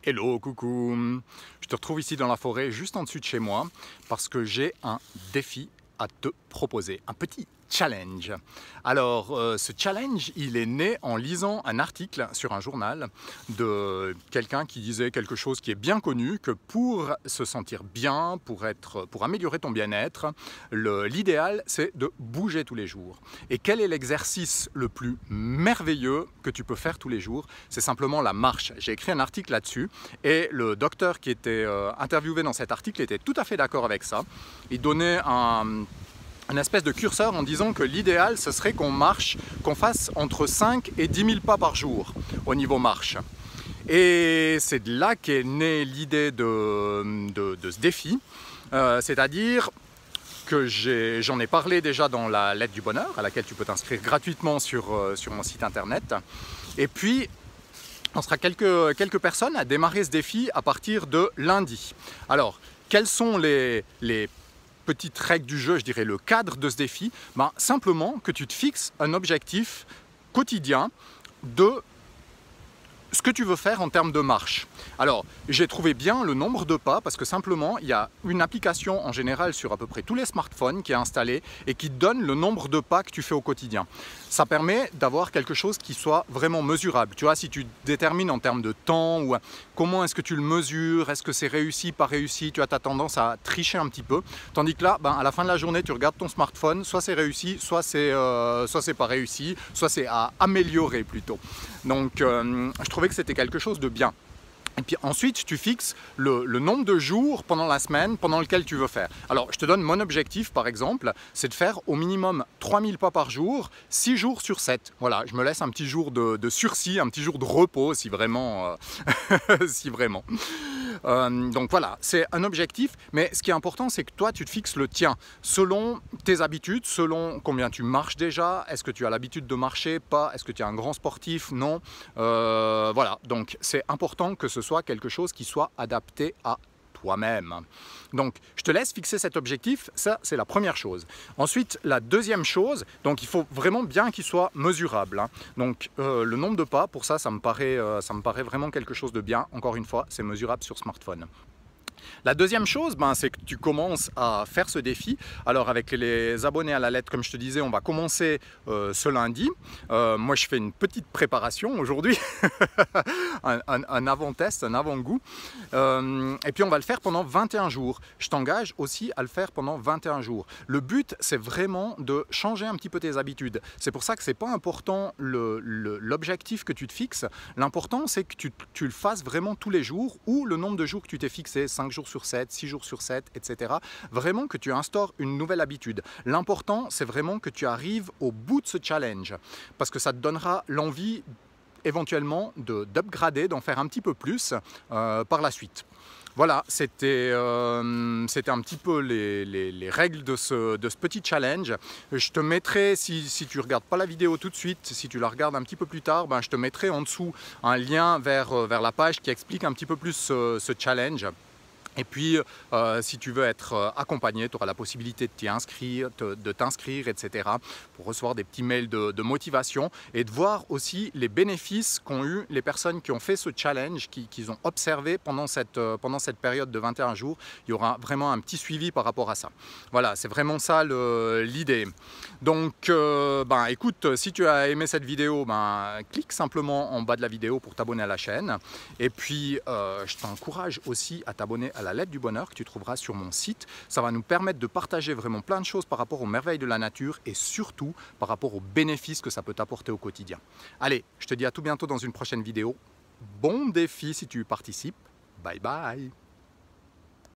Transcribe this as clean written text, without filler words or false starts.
Hello, coucou! Je te retrouve ici dans la forêt, juste en dessus de chez moi, parce que j'ai un défi à te proposer, un petit challenge. Alors, ce challenge, il est né en lisant un article sur un journal de quelqu'un qui disait quelque chose qui est bien connu, que pour se sentir bien, pour améliorer ton bien-être, l'idéal, c'est de bouger tous les jours. Et quel est l'exercice le plus merveilleux que tu peux faire tous les jours? C'est simplement la marche. J'ai écrit un article là-dessus et le docteur qui était interviewé dans cet article était tout à fait d'accord avec ça. Il donnait une espèce de curseur en disant que l'idéal, ce serait qu'on marche, qu'on fasse entre 5 et 10 000 pas par jour au niveau marche. Et c'est de là qu'est née l'idée de ce défi, c'est-à-dire que j'en ai parlé déjà dans la lettre du bonheur, à laquelle tu peux t'inscrire gratuitement sur mon site internet. Et puis, on sera quelques personnes à démarrer ce défi à partir de lundi. Alors, quelles sont les petite règle du jeu, je dirais le cadre de ce défi? Simplement que tu te fixes un objectif quotidien de ce que tu veux faire en termes de marche. Alors, j'ai trouvé bien le nombre de pas parce que simplement, il y a une application en général sur à peu près tous les smartphones qui est installée et qui donne le nombre de pas que tu fais au quotidien. Ça permet d'avoir quelque chose qui soit vraiment mesurable. Tu vois, si tu détermines en termes de temps ou comment est-ce que tu le mesures, est-ce que c'est réussi, pas réussi, tu as tendance à tricher un petit peu. Tandis que là, à la fin de la journée, tu regardes ton smartphone, soit c'est réussi, soit c'est pas réussi, soit c'est à améliorer plutôt. Donc, je trouvais que c'était quelque chose de bien. Et puis ensuite, tu fixes le nombre de jours pendant la semaine pendant lequel tu veux faire. Alors, je te donne mon objectif, par exemple, c'est de faire au minimum 3000 pas par jour, 6 jours sur 7. Voilà, je me laisse un petit jour de sursis, un petit jour de repos, si vraiment. Si vraiment. Donc voilà, c'est un objectif, mais ce qui est important, c'est que toi, tu te fixes le tien, selon tes habitudes, selon combien tu marches déjà, est-ce que tu as l'habitude de marcher, pas, est-ce que tu es un grand sportif, non, voilà, donc c'est important que ce soit quelque chose qui soit adapté à toi-même. Donc, je te laisse fixer cet objectif, ça c'est la première chose. Ensuite, la deuxième chose, donc il faut vraiment bien qu'il soit mesurable. Donc, le nombre de pas, pour ça, ça me paraît vraiment quelque chose de bien. Encore une fois, c'est mesurable sur smartphone. La deuxième chose, c'est que tu commences à faire ce défi. Alors avec les abonnés à la lettre, comme je te disais, on va commencer ce lundi. Moi, je fais une petite préparation aujourd'hui, un avant-test, un avant-goût. Et puis on va le faire pendant 21 jours. Je t'engage aussi à le faire pendant 21 jours. Le but, c'est vraiment de changer un petit peu tes habitudes. C'est pour ça que ce n'est pas important l'objectif que tu te fixes. L'important, c'est que tu le fasses vraiment tous les jours ou le nombre de jours que tu t'es fixé, 5 jours sur 7, 6 jours sur 7, etc. Vraiment que tu instaures une nouvelle habitude. L'important, c'est vraiment que tu arrives au bout de ce challenge parce que ça te donnera l'envie éventuellement d'upgrader, d'en faire un petit peu plus par la suite. Voilà, c'était un petit peu les règles de ce petit challenge. Je te mettrai, si tu ne regardes pas la vidéo tout de suite, si tu la regardes un petit peu plus tard, je te mettrai en dessous un lien vers la page qui explique un petit peu plus ce challenge. Et puis, si tu veux être accompagné, tu auras la possibilité de t'inscrire, etc. pour recevoir des petits mails de motivation et de voir aussi les bénéfices qu'ont eu les personnes qui ont fait ce challenge, qu'ils ont observé pendant cette période de 21 jours. Il y aura vraiment un petit suivi par rapport à ça. Voilà, c'est vraiment ça l'idée. Donc, écoute, si tu as aimé cette vidéo, clique simplement en bas de la vidéo pour t'abonner à la chaîne. Et puis, je t'encourage aussi à t'abonner à la lettre du bonheur que tu trouveras sur mon site. Ça va nous permettre de partager vraiment plein de choses par rapport aux merveilles de la nature et surtout par rapport aux bénéfices que ça peut t'apporter au quotidien. Allez, je te dis à tout bientôt dans une prochaine vidéo. Bon défi si tu y participes. Bye bye!